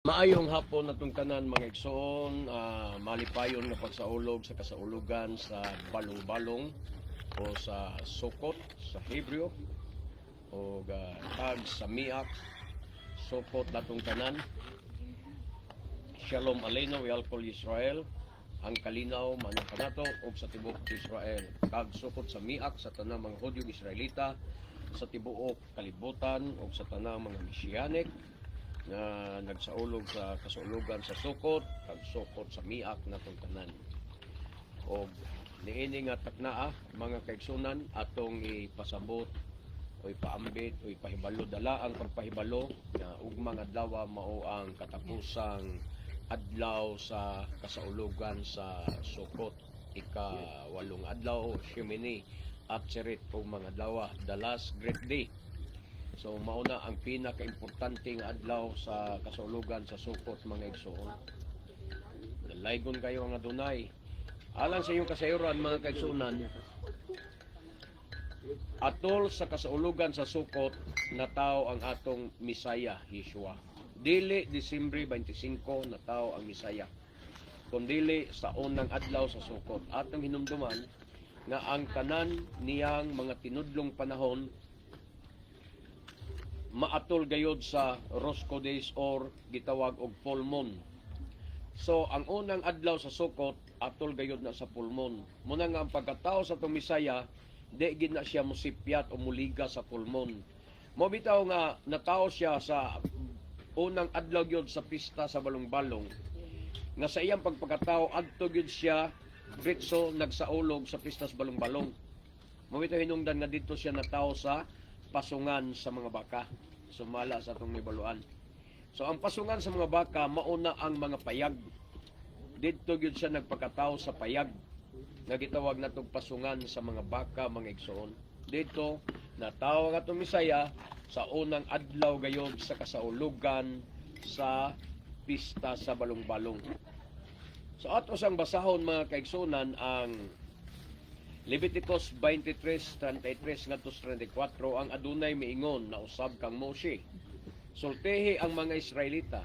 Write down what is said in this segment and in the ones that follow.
Maayong hapon natong tanan mga igsoon, malipayon nga pagsaulog sa kasaulugan sa balong-balong o sa sukot sa Hebreo o tag sa miak sukot natong tanan. Shalom Aleino Yalkol Israel, ang kalinaw manang og sa tibuok Israel. Tag sukot sa miak sa tanang mga Hudyo Israelita sa tibuok kalibutan o sa tanang mga Mesianic nga nagsaulog sa kasulugan sa sukot, sukot sa miak natong tanan. O niini nga taknaa mga kaigsunan atong ipasabot o ipaambit o ipahibalo, dala ang pagpahibalo na ugmang adlaw mao ang katapusang adlaw sa kasaulugan sa sukot, ika-8 adlaw Shemini at Tsirit ug mga adlaw, the last great day. So mauna ang pinaka-importante nga adlaw sa kasaulugan sa sukot mga igsoon. Laygon kayo nga dunay. Alang sa iyong kasayuran mga kaigsunan, atol sa kasaulugan sa sukot nataw ang atong Misaya Yeshua. Dili Disyembre 25 nataw ang Misaya, kundili sa unang adlaw sa sukot. Atong hinumduman nga ang tanan niyang mga tinudlong panahon maatol gayod sa Rosh Chodesh or gitawag og full moon. So ang unang adlaw sa sukot atol gayod na sa full moon. Muna nga ang pagkatao sa itong Misaya, di gid na siya musipyat o muliga sa full moon. Mo bitaw nga natao siya sa unang adlaw gyud sa pista sa balong-balong, nga sa iyang pagpagkatao adto gyud siya diretso nagsaulog sa pista sa balong-balong. Mo bitaw hinungdan nga didto siya natao sa pasungan sa mga baka, sumala sa itong nibaluan. So ang pasungan sa mga baka mauna ang mga payag. Dito yun siya nagpakatao sa payag nga gitawag na itong pasungan sa mga baka mga igsoon. Dito natawag atong Misaya sa unang adlaw gayod sa kasaulugan sa pista sa balong-balong. So atos ang basahon mga kaigsonan ang Leviticus 23:33 ngadto 34, ang adunay miingon na usab kang Moshe, sultihi ang mga Israelita.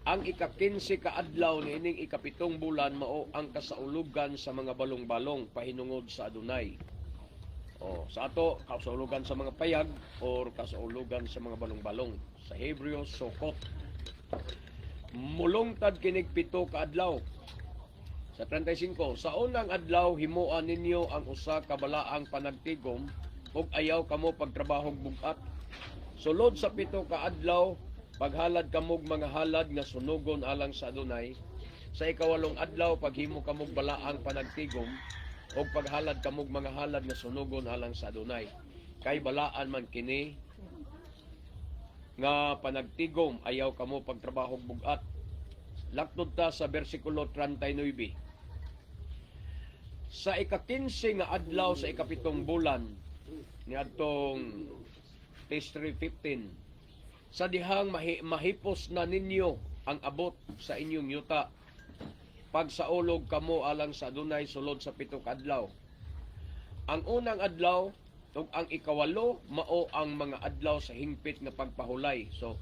Ang ika-15 ka adlaw niining ikapitong bulan mao ang kasaulugan sa mga balong-balong pahinungod sa adunay. O sa ato kasaulugan sa mga payag or kasaulugan sa mga balong-balong. Sa Hebreo sukot. Mulungtad kinig 7 ka adlaw. Sa 35, sa unang adlaw himuan ninyo ang usa ka balaang panagtigom ug ayaw kamo pagtrabahog bugat. Sulod sa 7 ka adlaw paghalad kamog mga halad nga sunugon alang sa adunay. Sa ika-8 adlaw paghimo kamog balaang panagtigom ug paghalad kamog mga halad nga sunugon alang sa adunay. Kay balaan man kini nga panagtigom ayaw kamo pagtrabahog bugat. Laktod ta sa bersikulo 39. Sa ika-15 nga adlaw sa ikapitong bulan ni adtong Tisri 15, sa dihang mahipos na ninyo ang abot sa inyong yuta, pagsaulog kamo alang sa adunay sulod sa 7 ka adlaw. Ang unang adlaw ug ang ika-8 mao ang mga adlaw sa hingpit nga pagpahulay. So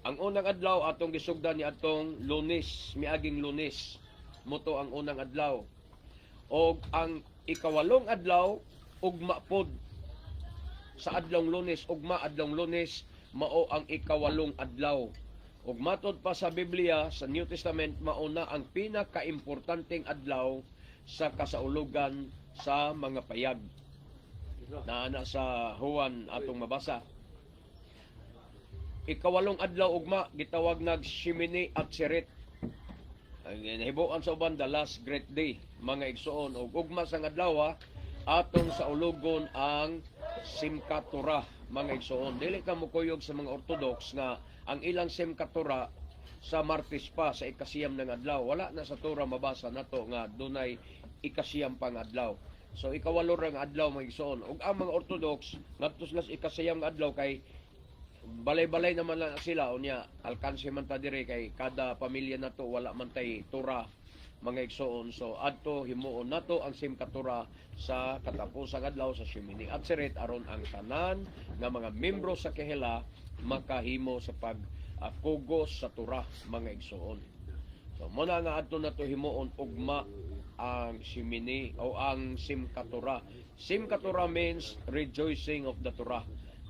ang unang adlaw atong gisugdan ni atong Lunes, miaging Lunes, moto ang unang adlaw. O ang ika-8 adlaw, ugma pod sa adlong Lunes, ugma adlong Lunes, mao ang ika-8 adlaw. Ug matod pa sa Biblia, sa New Testament, mauna ang pinaka-importanteng adlaw sa kasaulugan sa mga payag. Na sa Juan atong mabasa. Ika-8 adlaw ugma gitawag nag Shemini at Tsirit. Nahibuan sa uban the last great day mga igsoon. Og ugma sang adlaw atong sa ulugon ang Simchat Torah mga igsoon. Dili ka mukuyog sa mga Orthodox nga ang ilang Simchat Torah sa Martes pa sa ikasiyam ng adlaw. Wala na sa Torah mabasa nato nga dunay ikasiyam pang adlaw. So ika-8 rang adlaw mga igsoon. Og ang mga Orthodox ngadto sila sa ikasiyam nga adlaw kay balay-balay naman lang sila unya alkanse man ta dire kay kada pamilya nato wala man tay Torah mga igsoon. So adto himuon nato ang Simchat Torah sa katapusang adlaw sa Shemini at Tsirit aron ang tanan nga mga membro sa Kehela makahimo sa pag kugos sa Torah, mga igsoon. So muna nga adto nato himuon ugma ang simini o ang Simchat Torah. Simchat Torah means rejoicing of the Torah.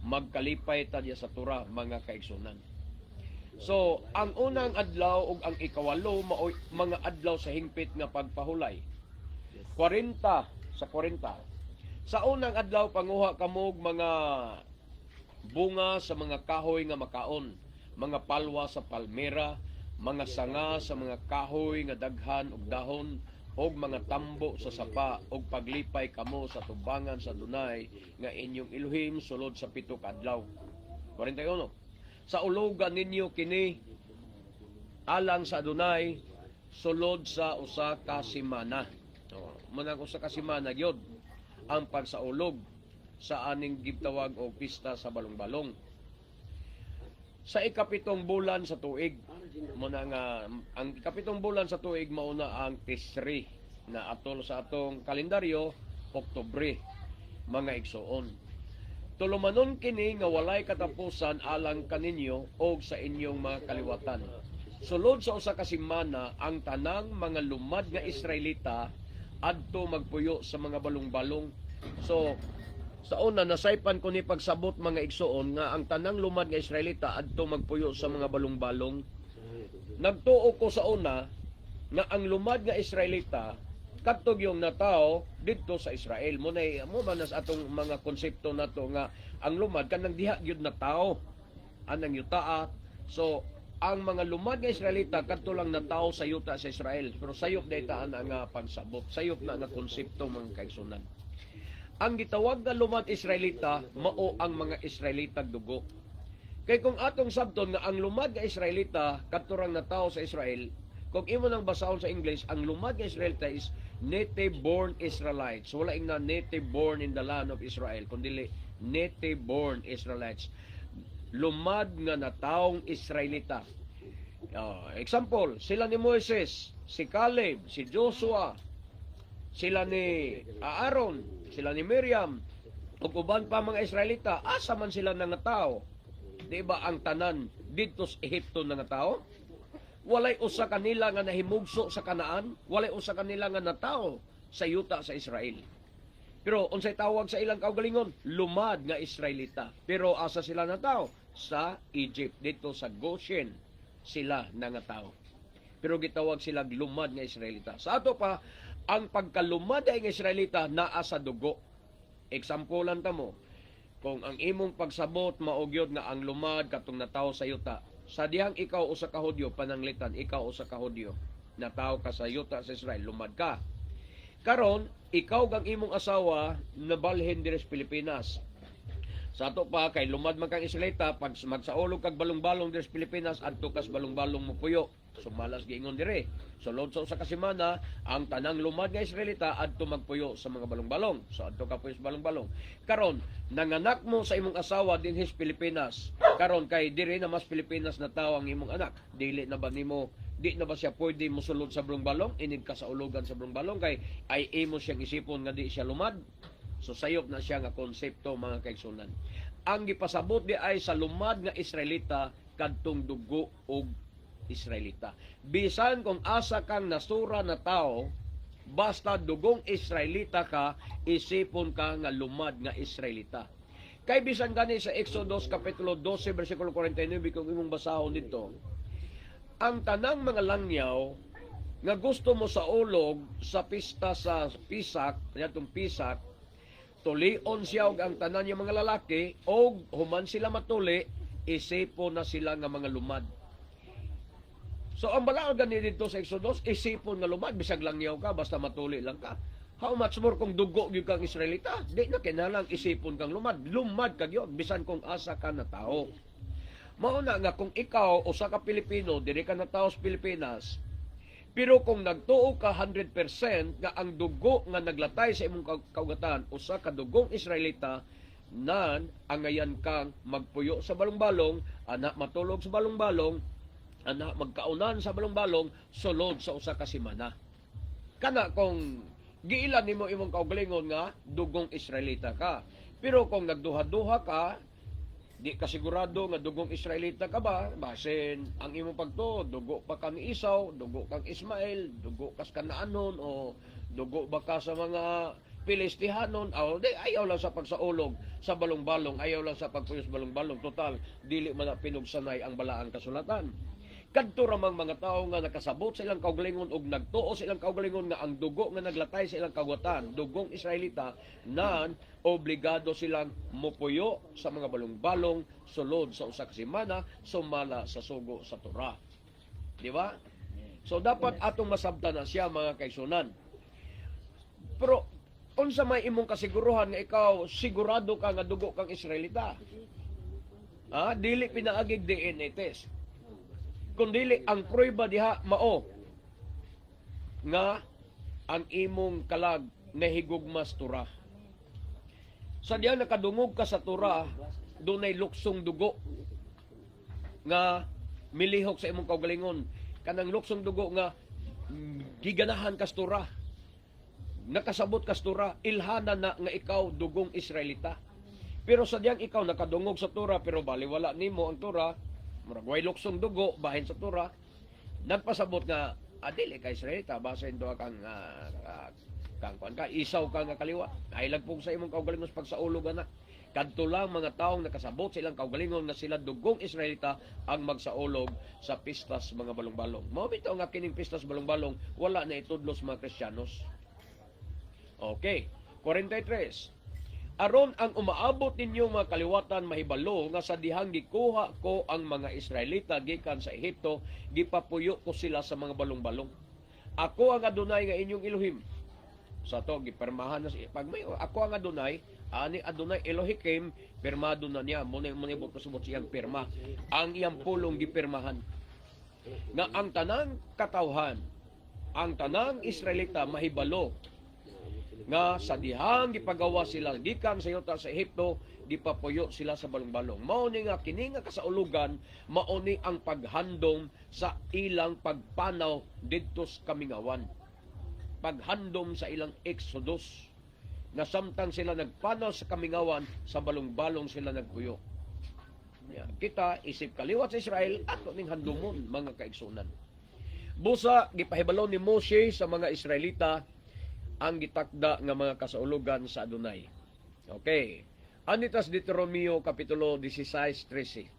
Magkalipay tadya sa Torah, mga kaigsunan. So ang unang adlaw ug ang ikawalo maoy mga adlaw sa hingpit nga pagpahulay. 40 sa 40. Sa unang adlaw panguha kamog mga bunga sa mga kahoy nga makaon, mga palwa sa palmera, mga sanga sa mga kahoy nga daghan og dahon, og mga tambo sa sapa, og paglipay kamo sa tubangan sa Dunay nga inyong Elohim sulod sa 7 ka adlaw. 41. Sa ulogan ninyo kini alang sa Dunay sulod sa usa ka semana. Munang usa ka semana gyud ang pagsaulog sa aning gitawag o pista sa balong-balong. Sa ikapitong bulan sa tuig, muna nga ang ikapitong bulan sa tuig mauna ang Tisri na atol sa atong kalendaryo Oktubre, mga igsoon. Tulumanon kini nga walay katapusan alang kaninyo o sa inyong mga kaliwatan. Sulod sa usa ka semana ang tanang mga lumad nga Israelita adto magpuyo sa mga balong-balong. So sa una nasaypan ko ni pagsabot, mga igsoon, nga ang tanang lumad nga Israelita adto magpuyo sa mga balong-balong. Nagtuo ko sa una nga ang lumad nga Israelita kadtog yung natao didto sa Israel. Mo man nas atong mga konsepto nato nga ang lumad kanang diha gyud na tao anang yutaa. So ang mga lumad nga Israelita kadto lang na tao sa yuta sa Israel, pero sayop na itaan nga pansabot, sayop na nga konsepto, mga kaigsunan. Ang gitawag nga lumad Israelita mao ang mga Israelita dugo. Kay kung atong sabton nga ang lumad nga Israelita kadto lang na tao sa Israel, kung imo nang basahon sa English, ang lumad nga Israelita is native born Israelites. Wala ing na native born in the land of Israel, kundi native born Israelites. Lumad nga na taong Israelita. Example, sila ni Moises, si Caleb, si Joshua, sila ni Aaron, sila ni Miriam, ug uban pa mga Israelita. Asa man sila nga tao? Di ba ang tanan dito sa Ehipto nga tao? Walay usa kanila nga nahimugso sa Kanaan, walay usa kanila nga natao sa yuta sa Israel. Pero unsay tawag sa ilang kaugalingon? Lumad nga Israelita. Pero asa sila natao? Sa Egypt, dito sa Goshen sila nangatao. Pero gitawag sila lumad nga Israelita. Sa ato pa, ang pagkalumad nga Israelita naa sa dugo. Example ta mo, kung ang imong pagsabot maugyod nga ang lumad katong natawo sa yuta, sa dihang ikaw usa ka Hudyo, pananglitan ikaw usa ka Hudyo, natawo ka sa yuta sa Israel, lumad ka. Karon ikaw kang imong asawa nabalhin diri sa Pilipinas. Sa ato pa kay lumad man kang Israelita, pag magsaulog kag balong-balong diri sa Pilipinas, adto kas balong-balong mo puyo. Sumalas giingon dire. Sulod sa usa ka semana, ang tanang lumad nga Israelita adto magpuyo sa mga balong-balong. So adto ka puyo sa balong-balong. Karon nanganak mo sa imong asawa dinhi sa Pilipinas. Karon kay diri na mas Pilipinas na tawo ang imong anak. Dili na ba nimo, di na ba siya pwede mosulod sa balong-balong? Inig ka sa ulugan sa balong-balong kay ay imo siyang isipon nga di siya lumad. So sayop na siya nga konsepto, mga kaigsunan. Ang gipasabot di ay sa lumad nga Israelita kadtong dugo og Israelita. Bisan kung asa kang nasura na tao, basta dugong Israelita ka, isipon ka nga lumad nga Israelita. Kay bisan gani sa Exodus kapitulo 12 bersikulo 49 kung imong basahon dito, ang tanang mga langyaw nga gusto mo sa ulog sa pista sa Pisak, natong Pisak, tulion siya og ang tanan yung mga lalaki, og human sila matuli, isipon na sila nga mga lumad. So ang balaod gani dito sa Exodus, isipon nga lumad, bisag langyaw ka, basta matuli lang ka. How much more kung dugo gyud kang Israelita? Di na kinahanglan isipon kang lumad. Lumad ka gyud bisan kung asa ka na tao. Mao na nga kung ikaw usa ka Pilipino, diri ka na tao sa Pilipinas, pero kung nagtuo ka 100% nga ang dugo nga naglatay sa imong kaugatan usa ka dugong Israelita, nan angayan kang magpuyo sa balong-balong, anak matulog sa balong-balong, anak magkaunan sa balong-balong, sulod sa usa ka semana. Kana kung giilan nimo imong kaugalingon nga dugong Israelita ka. Pero kung nagduha-duha ka, Di ka sigurado nga dugong Israelita ka ba, basin ang imong pagtuo, dugo pa kang Isaw, dugo kang Ismael, dugo kas Kanaanon, o dugo ba ka sa mga Pilistihanon, o di, ayaw lang sa pagsaulog sa balong-balong, ayaw lang sa pagpuyos balong-balong, total, dili man na pinugsanay ang balaang kasulatan. Kadto ramang mga tao nga nakasabot sa ilang kaugalingon ug nagtuo sa ilang kaugalingon nga ang dugo nga naglatay sa ilang kagwatan, dugong Israelita, nan obligado silang mupuyo sa mga balong-balong sulod sa usa ka semana sumala sa sugo sa Torah. Di ba? So dapat atong masabtan na siya mga kaigsunan. Pero unsa may imong kasiguruhan nga ikaw sigurado ka nga dugo kang Israelita? Dili pinaagig DNA test. Kundili ang prueba diha mao nga ang imong kalag nahigugmas Torah. Sa diya nakadungog ka sa Torah, dunay luksong dugo nga milihok sa imong kaugalingon. Kanang luksong dugo nga giganahan ka sa Torah. Nakasabot ka sa Torah, ilhana na nga ikaw dugong Israelita. Pero sa diyang ikaw nakadungog sa Torah pero baliwala nimo ang Torah, murag way luksong dugo bahin sa Torah, nagpasabot nga dili ka Israelita basin do kang kuan ka Isaw ka nga kaliwa, ay lagpong sa imong kaugalingon sa pagsaulog ana. Kadto lang mga taong nakasabot sa ilang kaugalingon nga sila dugong Israelita ang magsaulog sa pistas mga balong-balong. Mao bitaw nga kining pistas balong-balong wala na itudlos mga Kristiyanos. Okay, 43. Aron ang umaabot ninyo mga kaliwatan mahibalo nga sa dihang gikuha ko ang mga Israelita gikan sa Ehipto, gipapuyo ko sila sa mga balong-balong. Ako ang Adonai nga inyong Elohim. Sa to gipermahan na pag may ako ang Adonai, ani Adonai Elohim, pirmado na niya mo nibot pasubot siyang pirma. Ang iyang pulong gipirmahan nga ang tanang katawhan, ang tanang Israelita mahibalo nga sa dihang gipagawa sila gikan sa yuta sa Ehipto, gipapuyo sila sa balong-balong. Mao ni nga kini nga kasaulugan, mao ni ang paghandom sa ilang pagpanaw didto sa kamingawan. Paghandom sa ilang Exodus na samtang sila nagpanaw sa kamingawan, sa balong-balong sila nagpuyo. Kita isip kaliwat sa Israel ato ning handomon mga kaigsunan. Busa gipahibalo ni Moshe sa mga Israelita ang gitakda nga mga kasaulugan sa Adonai. Okay. Anitas Deuteronomio Kapitulo 16:13.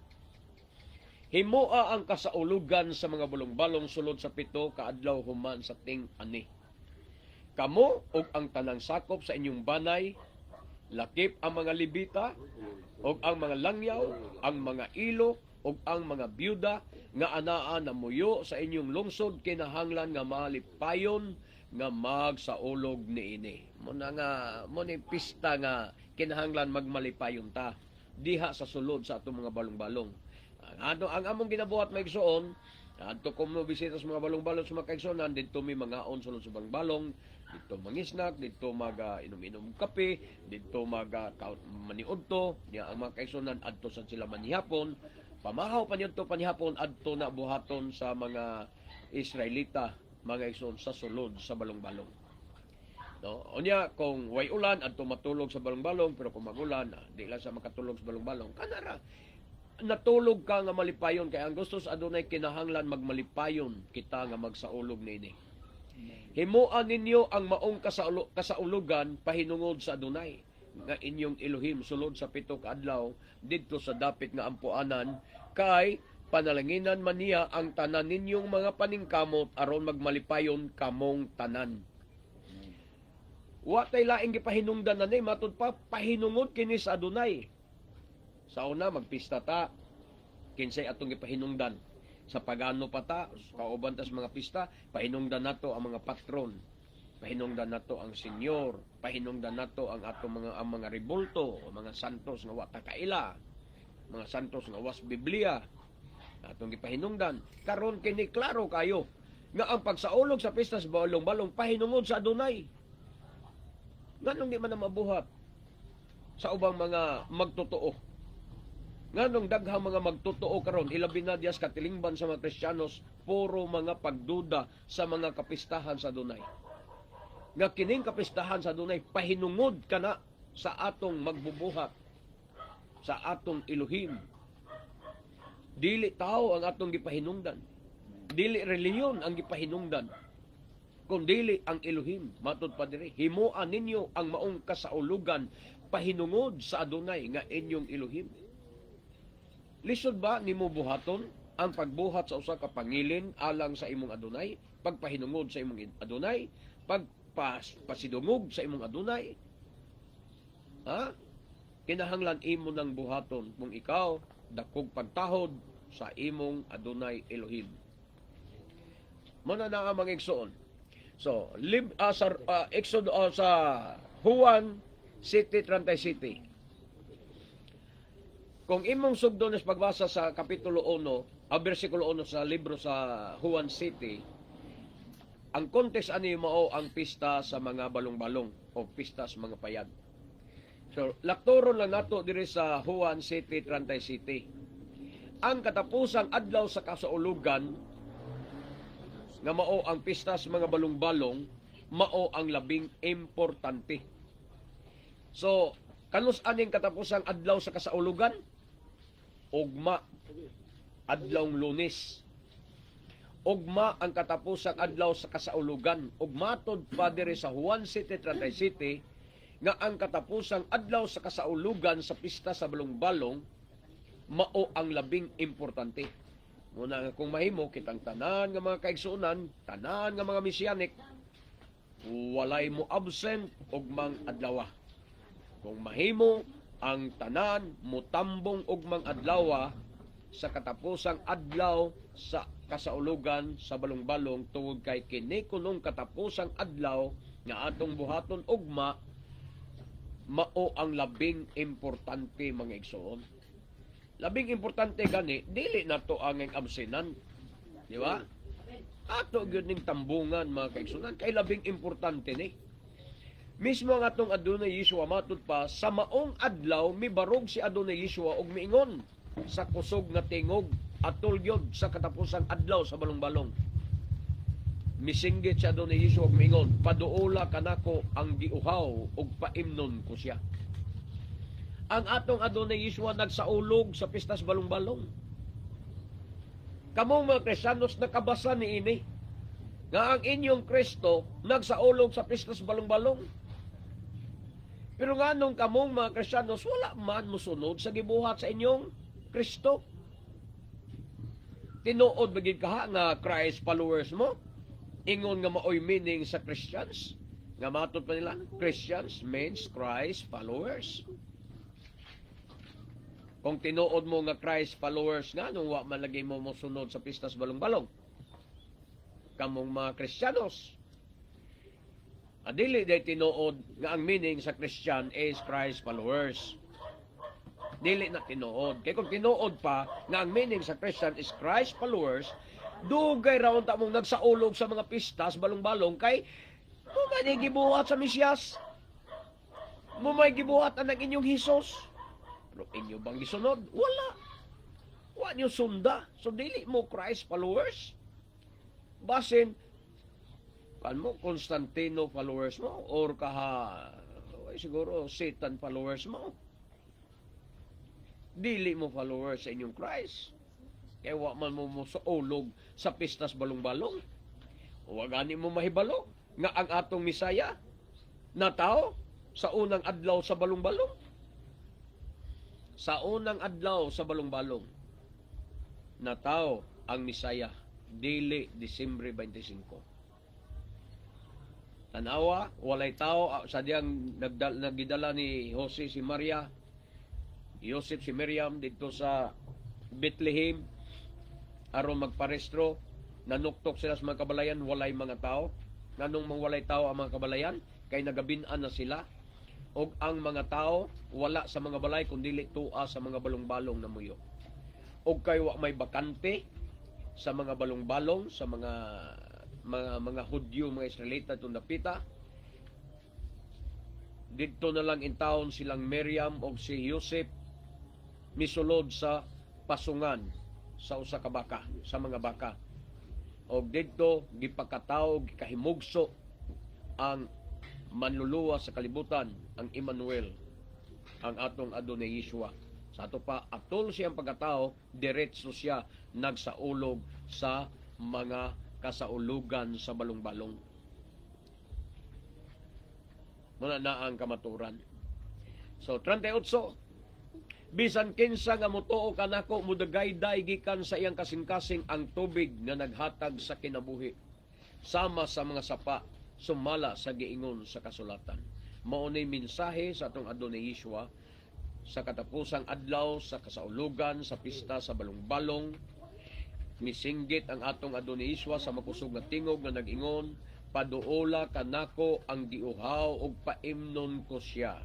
Himoa ang kasaulugan sa mga balong-balong sulod sa 7 kaadlaw human sa ting-ani. Kamo ug ang tanang sakop sa inyong banay, lakip ang mga Libita, ug ang mga langyaw, ang mga ilo, ug ang mga byuda nga anaa na muyo sa inyong lungsod kinahanglan nga malipayon nga magsaulog niini. Muna nga mo ni pista nga kinahanglan magmalipayon ta diha sa sulod sa atong mga balong-balong. Ang among ginabuhat maigsoon, adto ko mo bisita sa mga balong-balong sa mga kaigsunan, dito may mga sulod sa balong-balong, dito mangisnak, dito inom-inom kape, dito maniud to, diya ang mga kaigsunan adto sa sila manihapon, pamahaw pa niyo to panihapon adto na buhaton sa mga Israelita mga igsoon sa sulod sa balong-balong. No, unya kung way ulan adto matulog sa balong-balong, pero kung magulan di lang sa makatulog sa balong-balong, kanara natulog ka nga malipayon kay ang gusto sa Adonai kinahanglan magmalipayon kita nga magsaulog niini. Himuan ninyo ang maong kasaulugan pahinungod sa Adonai nga inyong Elohim sulod sa 7 ka adlaw didto sa dapit nga ampuanan, kay panalanginan man niya ang tanan ninyong mga paningkamot aron magmalipayon kamong tanan. Wa tay laing gipahinungdan na ni matud pa pahinungod kini sa Adonai. Sa una magpista ta, kinsay atong gipahinungdan. Sa pagano pa ta, kauban ta sa mga pista, pahinungdan nato ang mga patron. Pahinungdan nato ang senyor, pahinungdan nato ang atong mga rebulto, mga santos nga wa ta kaila, mga santos nga was Biblia. Atong gipahinungdan karon kini klaro kayo nga ang pagsaulog sa pistas balong-balong pahinungod sa Adonai. Nganong di man na mabuhat sa ubang mga magtotoo? Nganong daghang mga magtotoo karon ilabi na dias katilingban sa mga Kristiyanos, puro mga pagduda sa mga kapistahan sa Adonai. Nga kining kapistahan sa Adonai pahinungod kana sa atong magbubuhat. sa atong Elohim. Dili tao ang atong gipahinungdan. Dili reliyon ang gipahinungdan. Kung dili ang Elohim, matud pa diri, himuan ninyo ang maong kasaulugan pahinungod sa Adonai nga inyong Elohim. Lisod ba nimo buhaton ang pagbuhat sa usa ka pangilin alang sa imong Adonai, pagpahinungod sa imong Adonai, pagpasidungog sa imong Adonai? Ha? Kinahanglan imo ng buhaton kung ikaw dakog pagtahod sa imong Adonai Elohim. Muna na ang mga igsoon. So, sa Juan City, 37. Kung imong sugdon is pagbasa sa kapitulo 1, versikulo 1 sa libro sa Juan City, ang kontes ani mao ang pista sa mga balong-balong o pista sa mga payag. So, laktoron lang nato diri sa Juan City, 37. Ang katapusang adlaw sa kasaulugan nga mao ang pista sa mga balong-balong, mao ang labing importante. So, kanus aning katapusang adlaw sa kasaulugan? Ugma, adlawng Lunes. Ugma ang katapusang adlaw sa kasaulugan. Ugmatod pa diri sa Juan City, 37, nga ang katapusang adlaw sa kasaulugan sa pista sa balong-balong, mao ang labing importante. Muna nga kung mahimo, kitang tanan nga mga kaigsunan, tanan nga mga misyanik, walay mo absent ugmang adlaw. Kung mahimo, ang tanan mutambong ugmang adlaw sa katapusang adlaw sa kasaulugan sa balong-balong tungod kay kini kunong katapusang adlaw nga atong buhaton ugma, mao ang labing importante mga igsoon. Labing importante gani, dili na to ang absenan. Di ba? Ato gyud ning tambungan mga kaigsunan kay labing importante ni. Mismo ang atong Adonai Yeshua matud pa sa maong adlaw mibarog si Adonai Yeshua og miingon sa kusog nga tingog atol gyud sa katapusang adlaw sa balong-balong. Misinggit si Adonai Yeshua og miingon, paduola kanako ang giuhaw og paimnon ko siya. Ang atong Adonai Yeshua nagsaulog sa pistas balong-balong. Kamong mga Kristiyanos nakabasa ni ini nga ang inyong Kristo nagsaulog sa pistas balong-balong. Pero nga nung kamong mga Kristiyanos wala man mosunod sa gibuhat sa inyong Kristo. Tinuod bagid kaha nga Christ followers mo? Ingon nga maoy meaning sa Christians. Nga matod pa nila, Christians means Christ followers. Kung tinuod mo nga Christ followers nga, nung wa man lagi mo mosunod sa pistas balong-balong, kamong mga Kristiyanos, adili day tinuod nga ang meaning sa Christian is Christ followers. Dili na tinuod. Kaya kung tinuod pa nga ang meaning sa Christian is Christ followers, dugay raon ta mong nagsaulog sa mga pistas balong-balong kay mo may gibuhat sa Mesyas. Mo may gibuhat ang inyong Hesus. Pero inyo bang gisunod? Wala. Wa niyo sunda. So dili mo Christ followers. Basin kan mo Constantino followers mo or siguro Satan followers mo. Dili mo followers sa inyong Christ. Kaya wa man mo sa ulog sa pistas balong-balong. Wa gani mo mahibalo nga ang atong Misaya na tao sa unang adlaw sa balong-balong. Sa unang adlaw sa balong-balong na tao ang Misaya, dili Disyembre 25. Tanawa, walay tao sa diyang nagidala ni Jose si Maria, Joseph si Miriam dito sa Bethlehem aron magparestro. Nanuktok sila sa mga kabalayan, walay mga tao. Nganong mga walay tao ang mga kabalayan? Kay nagabinan na sila. O ang mga tao wala sa mga balay kundi tua sa mga balong-balong na muyo. O kay wa may bakante sa mga balong-balong sa mga Hudyo, mga Israelita itong napita. Dito na lang in town silang Miriam o si Joseph misulod sa pasungan sa usa ka baka, sa mga baka. O dito gipakataw, gikahimugso ang manluluwa sa kalibutan, ang Emmanuel, ang atong Adonai Yeshua. Sa ato pa, atol siyang pagkatao, diretso siya nagsaulog sa mga kasaulugan sa balong-balong. Muna na ang kamaturan. So, 38. Bisan kinsa nga motuo kanako mudagayday gikan sa iyang kasing-kasing ang tubig nga naghatag sa kinabuhi sama sa mga sapa sumala sa giingon sa kasulatan. Mao ni mensahe sa atong Adonai Yeshua sa katapusang adlaw sa kasaulugan sa pista sa balong-balong. Misinggit ang atong Adonai Yeshua sa makusog nga tingog nga nag-ingon, paduola kanako ang giuhaw ug paimnon ko siya.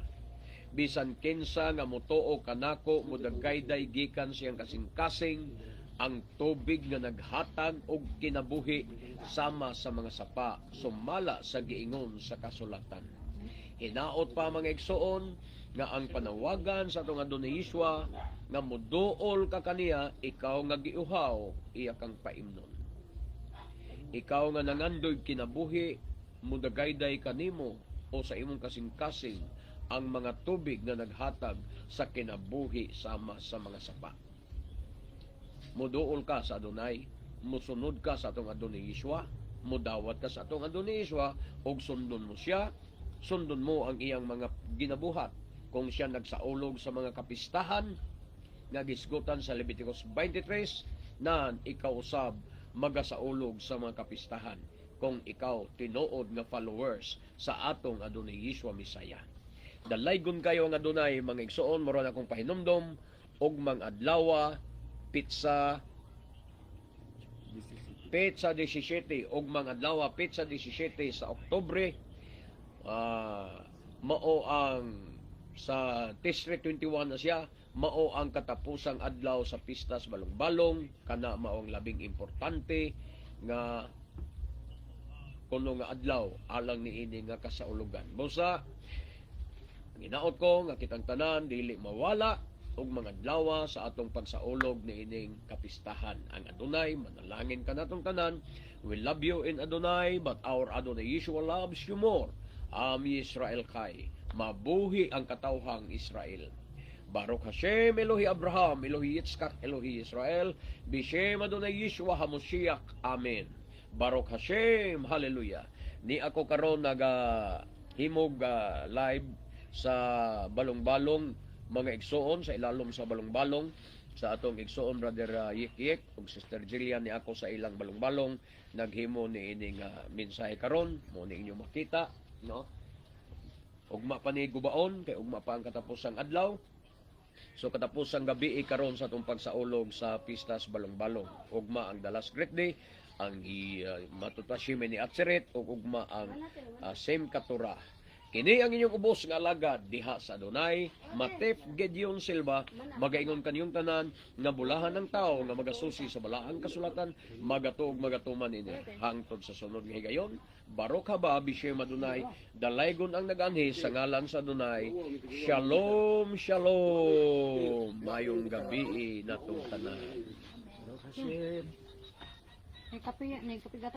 Bisan kinsa nga motuo kanako mudagayday gikan siyang kasing-kasing ang tubig nga naghatag og kinabuhi sama sa mga sapa sumala sa giingon sa kasulatan. Hinaot pa mga igsoon nga ang panawagan sa atong Adonai Yeshua nga muduol ka kaniya, ikaw nga giuhaw iya kang paimnon. Ikaw nga nangandoy kinabuhi mudagayday kanimo o sa imong kasing-kasing ang mga tubig na naghatag sa kinabuhi sama sa mga sapa. Muduol ka sa Adonai, musunod ka sa atong Adonai Yeshua, mudawat ka sa atong Adonai Yeshua, og sundon mo siya, sundon mo ang iyang mga ginabuhat. Kung siya nagsaulog sa mga kapistahan, nga gisgutan sa Leviticus 23, na ikaw usab magasaulog sa mga kapistahan kung ikaw tinuod nga followers sa atong Adonai Yeshua Misaya. Dalaygon kayo ang Adonai, mga igsoon, moron akong pahinumdom, og mga adlawa, pizza 17, og mga adlawa, pizza 17 sa Oktubre, mao ang sa Tisre 21 na siya, mao ang katapusang adlaw sa pistas balong-balong, kana mao ang labing importante nga kuno nga adlaw alang niini nga kasaulugan. Busa ginaot ko nga kitang tanan dili mawala og mga adlaw sa atong pagsaulog ni ining kapistahan. Ang Adonai manalangin ka natong tanan. We love you in Adonai, but our Adonai Yeshua loves you more. Israel kay mabuhi ang katawhang Israel. Baruch Hashem Elohi Abraham, Elohi Yitzchak, Elohi Israel, Bishem Adonai Yeshua HaMoshiach. Amen. Baruch Hashem, hallelujah. Ni ako karon himog live sa balong-balong, mga igsoon sa ilalom sa balong-balong, sa atong igsoon brother Yik ug sister Jillian, ni ako sa ilang balong-balong naghimo ni ining mensahe karon, mo ni inyo makita, no? Ugma pa ni gubaon kay ugma pa ang katapusang adlaw. So katapusang gabi karon sa atong pagsaulog sa pistas balong-balong. Ugma ang the last great day, ang matutashime ni Atzeret, ug ugma ang Sem Katura. Kini ang inyong ubos nga alagad diha sa Adonai, Matef Gedeon Silva, magaingon kaniyong tanan nga bulahan ng tao nga magasusi sa balaang kasulatan, magatuog magatuman ini hangtod sa sunod nga higayon. Baruch haba Bishem Adonai, dalaygon ang nag-anhi sa ngalan sa Adonai. Shalom, shalom. Mayong gabi natong tanan. May kape